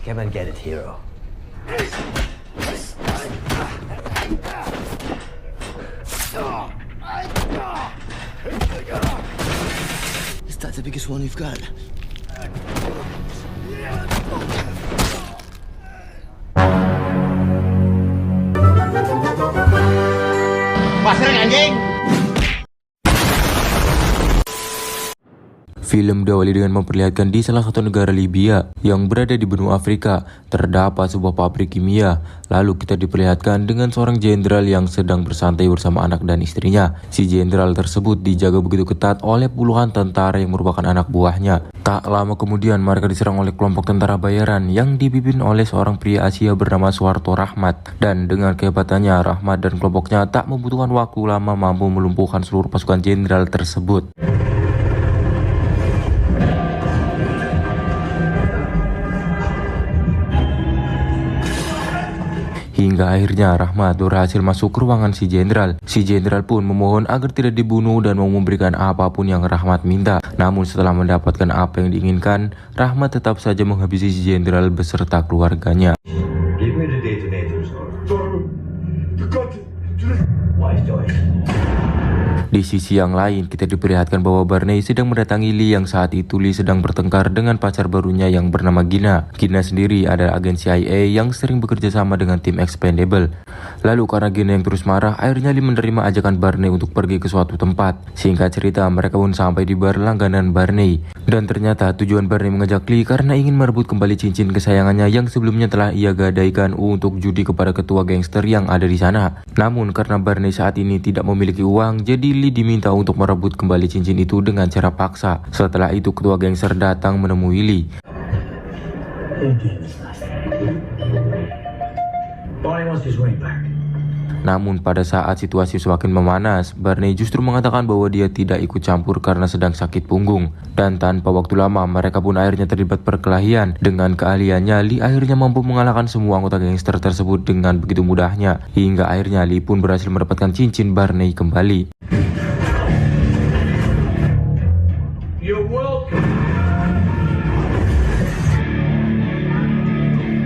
Come and get it, hero. Is that the biggest one you've got? Pasar anjing. Film diawali dengan memperlihatkan di salah satu negara Libya yang berada di benua Afrika terdapat sebuah pabrik kimia. Lalu kita diperlihatkan dengan seorang jenderal yang sedang bersantai bersama anak dan istrinya. Si jenderal tersebut dijaga begitu ketat oleh puluhan tentara yang merupakan anak buahnya. Tak lama kemudian mereka diserang oleh kelompok tentara bayaran yang dipimpin oleh seorang pria Asia bernama Suharto Rahmat. Dan dengan kehebatannya, Rahmat dan kelompoknya tak membutuhkan waktu lama mampu melumpuhkan seluruh pasukan jenderal tersebut. Hingga akhirnya Rahmat berhasil masuk ke ruangan si jenderal. Si jenderal pun memohon agar tidak dibunuh dan mau memberikan apapun yang Rahmat minta. Namun setelah mendapatkan apa yang diinginkan, Rahmat tetap saja menghabisi si jenderal beserta keluarganya. Give me the detonators. Wise choice. Di sisi yang lain, kita diperlihatkan bahwa Barney sedang mendatangi Lee yang saat itu Lee sedang bertengkar dengan pacar barunya yang bernama Gina. Gina sendiri adalah agen CIA yang sering bekerja sama dengan tim Expendable. Lalu karena Gina yang terus marah, akhirnya Lee menerima ajakan Barney untuk pergi ke suatu tempat. Singkat cerita, mereka pun sampai di bar langganan Barney. Dan ternyata tujuan Barney mengajak Lee karena ingin merebut kembali cincin kesayangannya yang sebelumnya telah ia gadaikan untuk judi kepada ketua gangster yang ada di sana. Namun karena Barney saat ini tidak memiliki uang, jadi Lee diminta untuk merebut kembali cincin itu dengan cara paksa. Setelah itu ketua gangster datang menemui Lee. Namun pada saat situasi semakin memanas, Barney justru mengatakan bahwa dia tidak ikut campur karena sedang sakit punggung. Dan tanpa waktu lama, mereka pun akhirnya terlibat perkelahian. Dengan keahliannya, Lee akhirnya mampu mengalahkan semua anggota gangster tersebut dengan begitu mudahnya. Hingga akhirnya Lee pun berhasil mendapatkan cincin Barney kembali. You're welcome.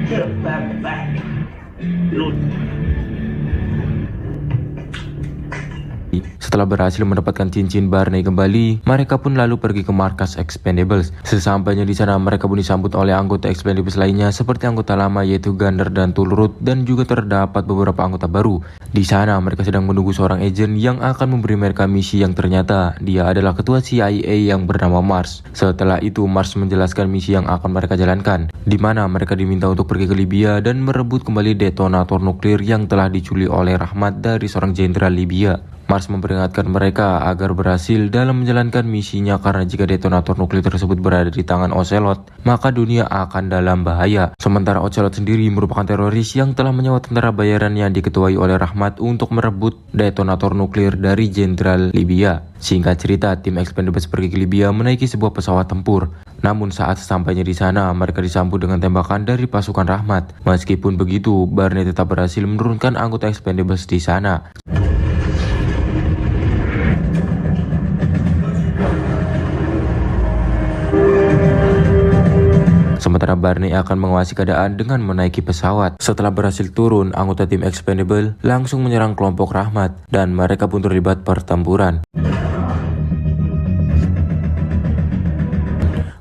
Get back. Look. Setelah berhasil mendapatkan cincin Barney kembali, mereka pun lalu pergi ke markas Expendables. Sesampainya di sana, mereka pun disambut oleh anggota Expendables lainnya seperti anggota lama yaitu Gunner dan Toolroot, dan juga terdapat beberapa anggota baru. Di sana mereka sedang menunggu seorang agen yang akan memberi mereka misi yang ternyata dia adalah ketua CIA yang bernama Mars. Setelah itu Mars menjelaskan misi yang akan mereka jalankan, di mana mereka diminta untuk pergi ke Libya dan merebut kembali detonator nuklir yang telah dicuri oleh Rahmat dari seorang jenderal Libya. Mars memperingatkan mereka agar berhasil dalam menjalankan misinya karena jika detonator nuklir tersebut berada di tangan Ocelot, maka dunia akan dalam bahaya. Sementara Ocelot sendiri merupakan teroris yang telah menyewa tentara bayaran yang diketuai oleh Rahmat untuk merebut detonator nuklir dari jenderal Libya. Singkat cerita, tim Expendables pergi ke Libya menaiki sebuah pesawat tempur. Namun saat sesampainya di sana, mereka disambut dengan tembakan dari pasukan Rahmat. Meskipun begitu, Barney tetap berhasil menurunkan anggota Expendables di sana. Sementara Barney akan menguasai keadaan dengan menaiki pesawat. Setelah berhasil turun, anggota tim Expendable langsung menyerang kelompok Rahmat dan mereka pun terlibat pertempuran.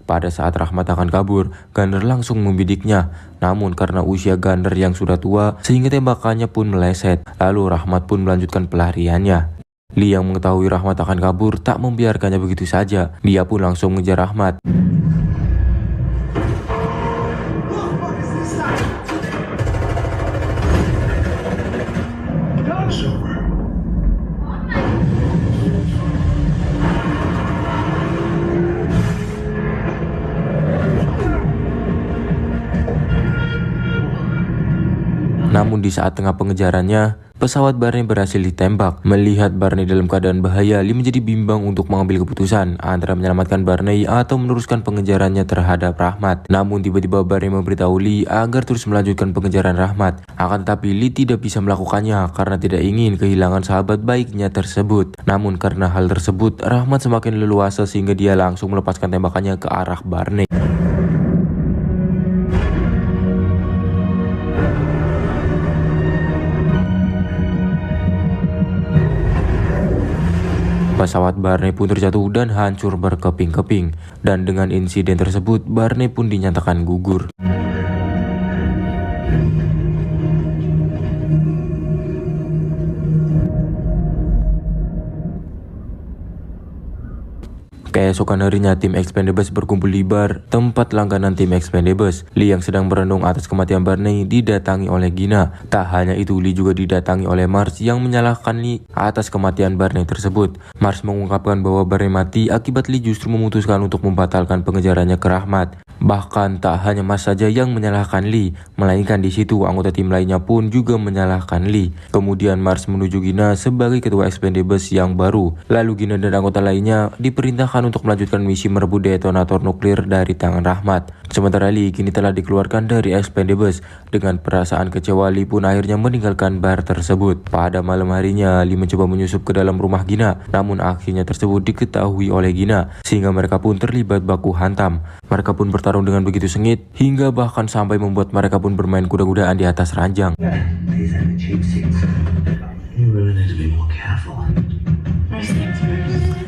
Pada saat Rahmat akan kabur, Gunner langsung membidiknya. Namun karena usia Gunner yang sudah tua, sehingga tembakannya pun meleset. Lalu Rahmat pun melanjutkan pelariannya. Lee yang mengetahui Rahmat akan kabur tak membiarkannya begitu saja. Dia pun langsung mengejar Rahmat. Namun di saat tengah pengejarannya, pesawat Barney berhasil ditembak. Melihat Barney dalam keadaan bahaya, Lee menjadi bimbang untuk mengambil keputusan antara menyelamatkan Barney atau meneruskan pengejarannya terhadap Rahmat. Namun tiba-tiba Barney memberitahu Lee agar terus melanjutkan pengejaran Rahmat. Akan tetapi Lee tidak bisa melakukannya karena tidak ingin kehilangan sahabat baiknya tersebut. Namun karena hal tersebut, Rahmat semakin leluasa sehingga dia langsung melepaskan tembakannya ke arah Barney. Pesawat Barney pun terjatuh dan hancur berkeping-keping. Dan dengan insiden tersebut, Barney pun dinyatakan gugur. Keesokan harinya, tim Expendables berkumpul di bar, tempat langganan tim Expendables. Lee yang sedang merenung atas kematian Barney didatangi oleh Gina. Tak hanya itu, Lee juga didatangi oleh Mars yang menyalahkan Lee atas kematian Barney tersebut. Mars mengungkapkan bahwa Barney mati akibat Lee justru memutuskan untuk membatalkan pengejarannya ke Rahmat. Bahkan tak hanya Mars saja yang menyalahkan Lee, melainkan di situ anggota tim lainnya pun juga menyalahkan Lee. Kemudian Mars menuju Gina sebagai ketua Expendables yang baru. Lalu Gina dan anggota lainnya diperintahkan untuk melanjutkan misi merebut detonator nuklir dari tangan Rahmat. Sementara Lee kini telah dikeluarkan dari Expendables. Dengan perasaan kecewa, Lee pun akhirnya meninggalkan bar tersebut. Pada malam harinya, Lee mencoba menyusup ke dalam rumah Gina, namun aksinya tersebut diketahui oleh Gina, sehingga mereka pun terlibat baku hantam. Mereka pun bertarung dengan begitu sengit, hingga bahkan sampai membuat mereka pun bermain kuda-kudaan di atas ranjang. These are the cheap seats. You really need to be more careful.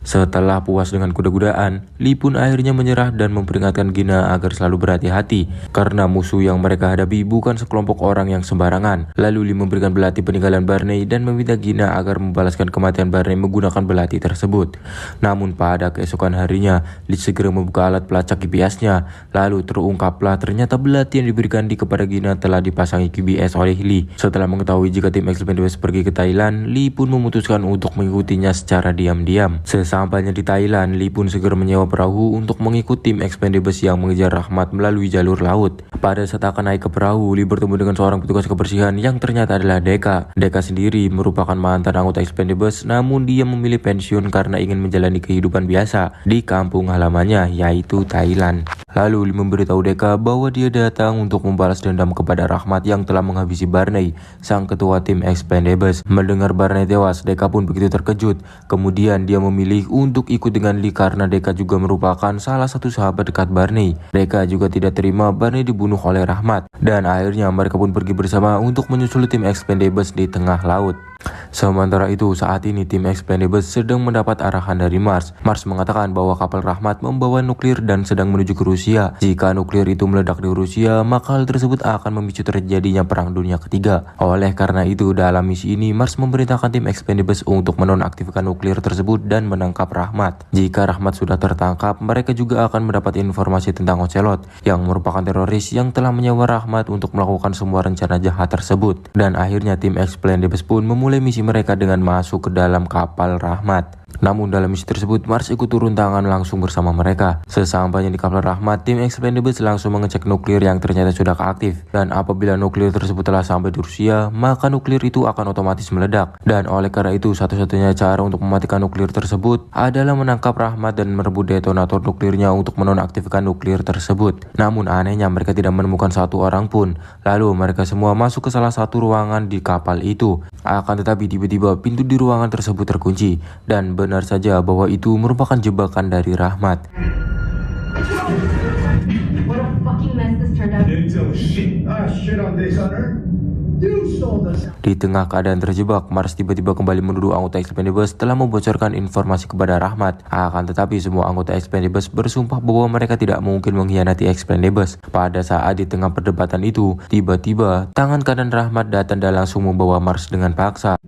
Setelah puas dengan kuda-kudaan, Lee pun akhirnya menyerah dan memperingatkan Gina agar selalu berhati-hati karena musuh yang mereka hadapi bukan sekelompok orang yang sembarangan. Lalu Lee memberikan belati peninggalan Barney dan meminta Gina agar membalaskan kematian Barney menggunakan belati tersebut. Namun pada keesokan harinya, Lee segera membuka alat pelacak GPS-nya. Lalu terungkaplah ternyata belati yang diberikan kepada Gina telah dipasangi GPS oleh Lee. Setelah mengetahui jika tim Expendables pergi ke Thailand, Lee pun memutuskan untuk mengikutinya secara diam-diam. Sesampainya di Thailand, Lee pun segera menyewa perahu untuk mengikuti tim Expendables yang mengejar Rahmat melalui jalur laut. Pada saat akan naik ke perahu, Lee bertemu dengan seorang petugas kebersihan yang ternyata adalah Deka. Deka sendiri merupakan mantan anggota Expendables, namun dia memilih pensiun karena ingin menjalani kehidupan biasa di kampung halamannya, yaitu Thailand. Lalu Lee memberitahu Deka bahwa dia datang untuk membalas dendam kepada Rahmat yang telah menghabisi Barney, sang ketua tim Expendables. Mendengar Barney tewas, Deka pun begitu terkejut. Kemudian dia memilih untuk ikut dengan Lee karena Deka juga merupakan salah satu sahabat dekat Barney. Deka juga tidak terima Barney dibunuh oleh Rahmat, dan akhirnya mereka pun pergi bersama untuk menyusul tim Expendables di tengah laut. Sementara itu, saat ini tim Expendables sedang mendapat arahan dari Mars. Mars mengatakan bahwa kapal Rahmat membawa nuklir dan sedang menuju ke Rusia. Jika nuklir itu meledak di Rusia, maka hal tersebut akan memicu terjadinya Perang Dunia Ketiga. Oleh karena itu, dalam misi ini Mars memerintahkan tim Expendables untuk menonaktifkan nuklir tersebut dan menangkap Rahmat. Jika Rahmat sudah tertangkap, mereka juga akan mendapat informasi tentang Ocelot yang merupakan teroris yang telah menyewa Rahmat untuk melakukan semua rencana jahat tersebut. Dan akhirnya tim Expendables pun memulai misi mereka dengan masuk ke dalam kapal Rahmat. Namun dalam misi tersebut, Mars ikut turun tangan langsung bersama mereka. Sesampainya di kapal Rahmat, tim Expendables langsung mengecek nuklir yang ternyata sudah aktif. Dan apabila nuklir tersebut telah sampai di Rusia, maka nuklir itu akan otomatis meledak. Dan oleh karena itu, satu-satunya cara untuk mematikan nuklir tersebut adalah menangkap Rahmat dan merebut detonator nuklirnya untuk menonaktifkan nuklir tersebut. Namun anehnya mereka tidak menemukan satu orang pun. Lalu mereka semua masuk ke salah satu ruangan di kapal itu. Akan tetapi tiba-tiba pintu di ruangan tersebut terkunci. Dan benar saja bahwa itu merupakan jebakan dari Rahmat. What a fucking mess this turned out. Shit on this on Earth. You sold us. Di tengah keadaan terjebak, Mars tiba-tiba kembali menuduh anggota Expendables telah membocorkan informasi kepada Rahmat. Akan tetapi semua anggota Expendables bersumpah bahwa mereka tidak mungkin mengkhianati Expendables. Pada saat di tengah perdebatan itu, tiba-tiba tangan kanan Rahmat datang dan langsung membawa Mars dengan paksa.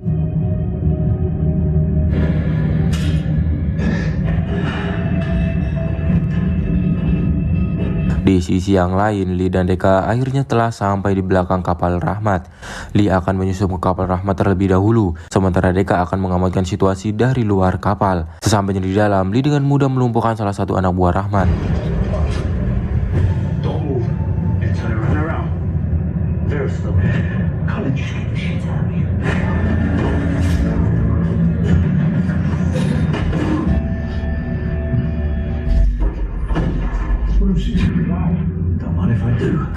Di sisi yang lain, Lee dan Deka akhirnya telah sampai di belakang kapal Rahmat. Lee akan menyusup ke kapal Rahmat terlebih dahulu, sementara Deka akan mengamankan situasi dari luar kapal. Sesampainya di dalam, Lee dengan mudah melumpuhkan salah satu anak buah Rahmat. Don't move. And turn around. Very slow. Come and just get the shit out of here.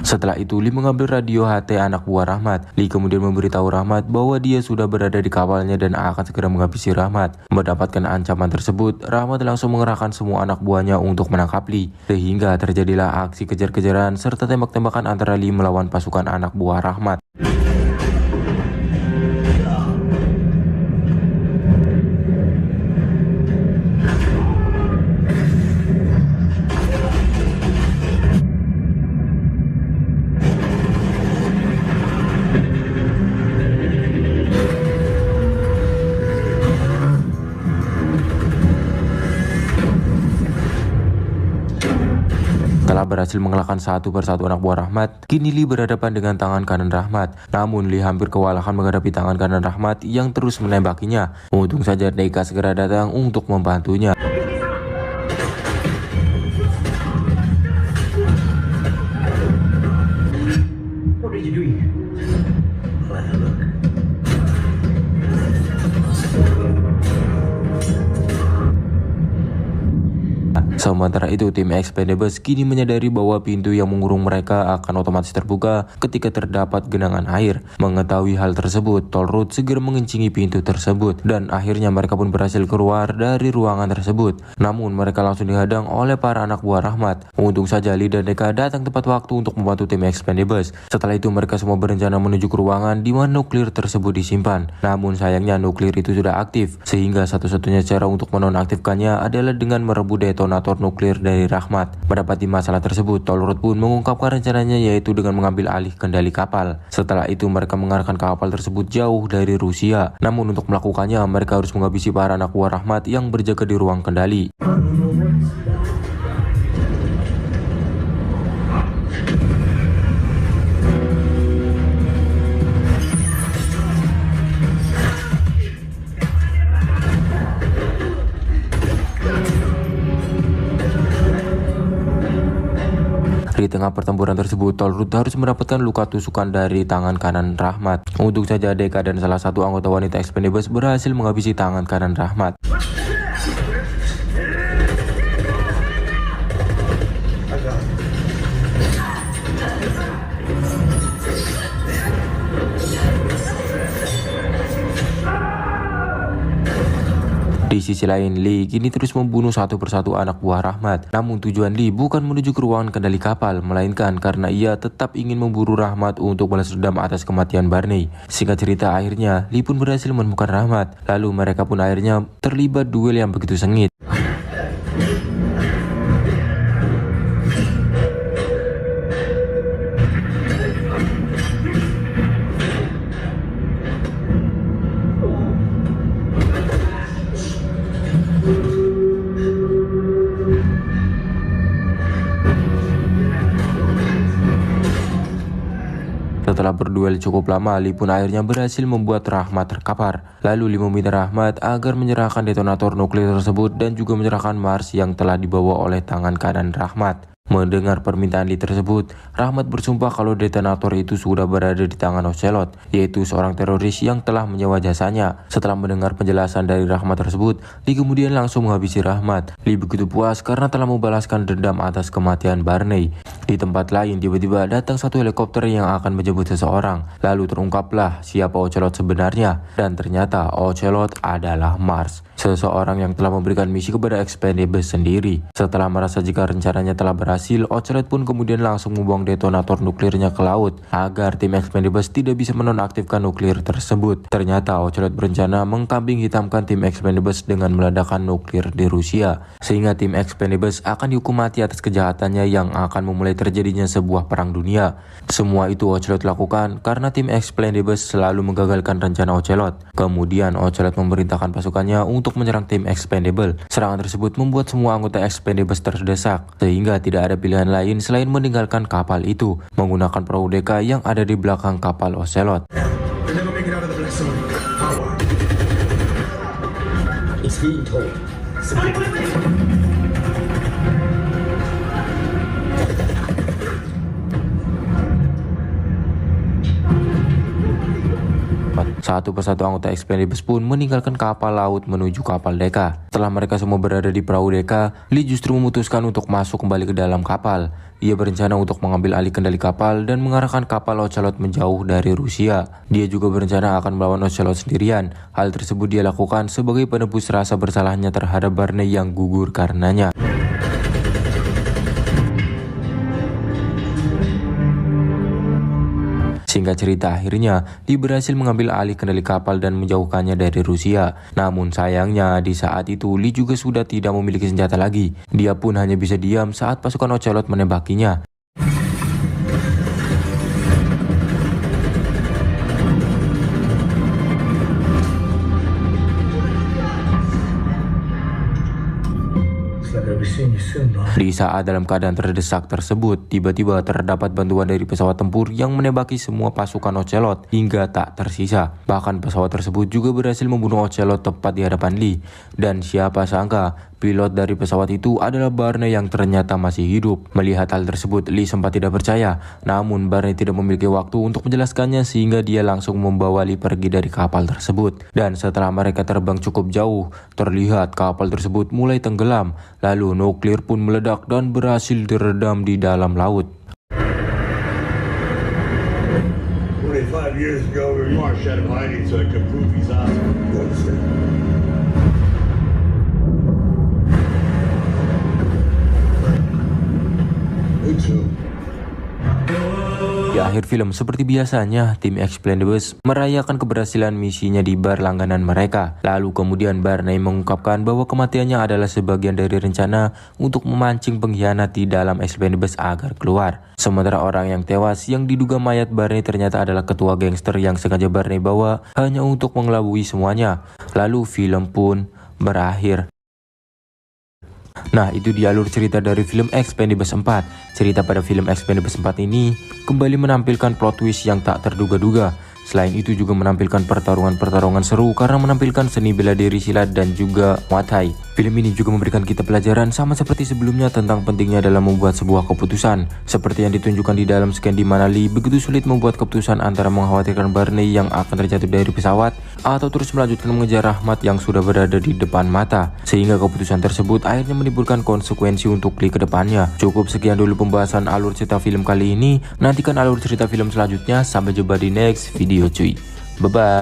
Setelah itu, Lee mengambil radio HT anak buah Rahmat. Lee kemudian memberitahu Rahmat bahwa dia sudah berada di kapalnya dan akan segera menghabisi Rahmat. Mendapatkan ancaman tersebut, Rahmat langsung mengerahkan semua anak buahnya untuk menangkap Lee. Sehingga terjadilah aksi kejar-kejaran serta tembak-tembakan antara Lee melawan pasukan anak buah Rahmat. Setelah berhasil mengalahkan satu persatu anak buah Rahmat, kini Lee berhadapan dengan tangan kanan Rahmat. Namun Lee hampir kewalahan menghadapi tangan kanan Rahmat yang terus menembakinya. Untung saja Deka segera datang untuk membantunya. What are you doing? Look. Sementara itu, tim Expendables kini menyadari bahwa pintu yang mengurung mereka akan otomatis terbuka ketika terdapat genangan air. Mengetahui hal tersebut, Tollroot segera mengencingi pintu tersebut dan akhirnya mereka pun berhasil keluar dari ruangan tersebut. Namun mereka langsung dihadang oleh para anak buah Rahmat. Untung saja Lee dan Deka datang tepat waktu untuk membantu tim Expendables. Setelah itu mereka semua berencana menuju ke ruangan di mana nuklir tersebut disimpan. Namun sayangnya nuklir itu sudah aktif, sehingga satu-satunya cara untuk menonaktifkannya adalah dengan merebut detonator nuklir dari Rahmat. Mendapati masalah tersebut, Tollroot pun mengungkapkan rencananya, yaitu dengan mengambil alih kendali kapal. Setelah itu mereka mengarahkan kapal tersebut jauh dari Rusia. Namun untuk melakukannya mereka harus menghabisi para anak buah Rahmat yang berjaga di ruang kendali. Di tengah pertempuran tersebut, Tollroot harus mendapatkan luka tusukan dari tangan kanan Rahmat. Untung saja Deka dan salah satu anggota wanita Expendables berhasil menghabisi tangan kanan Rahmat. Di sisi lain, Lee kini terus membunuh satu persatu anak buah Rahmat. Namun tujuan Lee bukan menuju ke ruangan kendali kapal, melainkan karena ia tetap ingin memburu Rahmat untuk balas dendam atas kematian Barney. Singkat cerita, akhirnya Lee pun berhasil menemukan Rahmat. Lalu mereka pun akhirnya terlibat duel yang begitu sengit. Setelah berduel cukup lama, Lee pun akhirnya berhasil membuat Rahmat terkapar. Lalu Lee meminta Rahmat agar menyerahkan detonator nuklir tersebut dan juga menyerahkan Mars yang telah dibawa oleh tangan kanan Rahmat. Mendengar permintaan Lee tersebut, Rahmat bersumpah kalau detonator itu sudah berada di tangan Ocelot, yaitu seorang teroris yang telah menyewa jasanya. Setelah mendengar penjelasan dari Rahmat tersebut, Lee kemudian langsung menghabisi Rahmat. Lee begitu puas karena telah membalaskan dendam atas kematian Barney. Di tempat lain, tiba-tiba datang satu helikopter yang akan menjemput seseorang. Lalu terungkaplah siapa Ocelot sebenarnya, dan ternyata Ocelot adalah Mars, seseorang yang telah memberikan misi kepada Expendables sendiri. Setelah merasa jika rencananya telah berhasil, Ocelot pun kemudian langsung membuang detonator nuklirnya ke laut agar tim Expendables tidak bisa menonaktifkan nuklir tersebut. Ternyata Ocelot berencana mengkambing hitamkan tim Expendables dengan meledakkan nuklir di Rusia, sehingga tim Expendables akan dihukum mati atas kejahatannya yang akan memulai terjadinya sebuah perang dunia. Semua itu Ocelot lakukan karena tim Expendables selalu menggagalkan rencana Ocelot. Kemudian Ocelot memerintahkan pasukannya untuk menyerang tim Expendable. Serangan tersebut membuat semua anggota Expendables terdesak, sehingga tidak ada pilihan lain selain meninggalkan kapal itu menggunakan perahu Deka yang ada di belakang kapal Ocelot. Satu persatu anggota Expendables pun meninggalkan kapal laut menuju kapal Deka. Setelah mereka semua berada di perahu Deka, Lee justru memutuskan untuk masuk kembali ke dalam kapal. Ia berencana untuk mengambil alih kendali kapal dan mengarahkan kapal Ocelot menjauh dari Rusia. Dia juga berencana akan melawan Ocelot sendirian. Hal tersebut dia lakukan sebagai penebus rasa bersalahnya terhadap Barney yang gugur karenanya. Singkat cerita, akhirnya Lee berhasil mengambil alih kendali kapal dan menjauhkannya dari Rusia. Namun sayangnya di saat itu Lee juga sudah tidak memiliki senjata lagi. Dia pun hanya bisa diam saat pasukan Ocelot menembakinya. It's like a be seeing you soon, boss. Di saat dalam keadaan terdesak tersebut, tiba-tiba terdapat bantuan dari pesawat tempur yang menembaki semua pasukan Ocelot hingga tak tersisa. Bahkan pesawat tersebut juga berhasil membunuh Ocelot tepat di hadapan Lee. Dan siapa sangka, pilot dari pesawat itu adalah Barney yang ternyata masih hidup. Melihat hal tersebut, Lee sempat tidak percaya. Namun Barney tidak memiliki waktu untuk menjelaskannya sehingga dia langsung membawa Lee pergi dari kapal tersebut. Dan setelah mereka terbang cukup jauh, terlihat kapal tersebut mulai tenggelam. Lalu nuklir pun meledak dan berhasil diredam di dalam laut. 25 years ago, we marched out of hiding so I could prove he's awesome. Me too. Di akhir film, seperti biasanya, tim Expendables merayakan keberhasilan misinya di bar langganan mereka. Lalu kemudian Barney mengungkapkan bahwa kematiannya adalah sebagian dari rencana untuk memancing pengkhianat di dalam Expendables agar keluar. Sementara orang yang tewas yang diduga mayat Barney ternyata adalah ketua gangster yang sengaja Barney bawa hanya untuk mengelabui semuanya. Lalu film pun berakhir. Nah, itu di alur cerita dari film Expendables 4. Cerita pada film Expendables 4 ini kembali menampilkan plot twist yang tak terduga-duga. Selain itu juga menampilkan pertarungan-pertarungan seru karena menampilkan seni bela diri silat dan juga Muay Thai. Film ini juga memberikan kita pelajaran sama seperti sebelumnya tentang pentingnya dalam membuat sebuah keputusan. Seperti yang ditunjukkan di dalam scan di mana Lee begitu sulit membuat keputusan antara mengkhawatirkan Barney yang akan terjatuh dari pesawat atau terus melanjutkan mengejar Rahmat yang sudah berada di depan mata. Sehingga keputusan tersebut akhirnya menimbulkan konsekuensi untuk Lee ke depannya. Cukup sekian dulu pembahasan alur cerita film kali ini. Nantikan alur cerita film selanjutnya. Sampai jumpa di next video cuy. Bye-bye.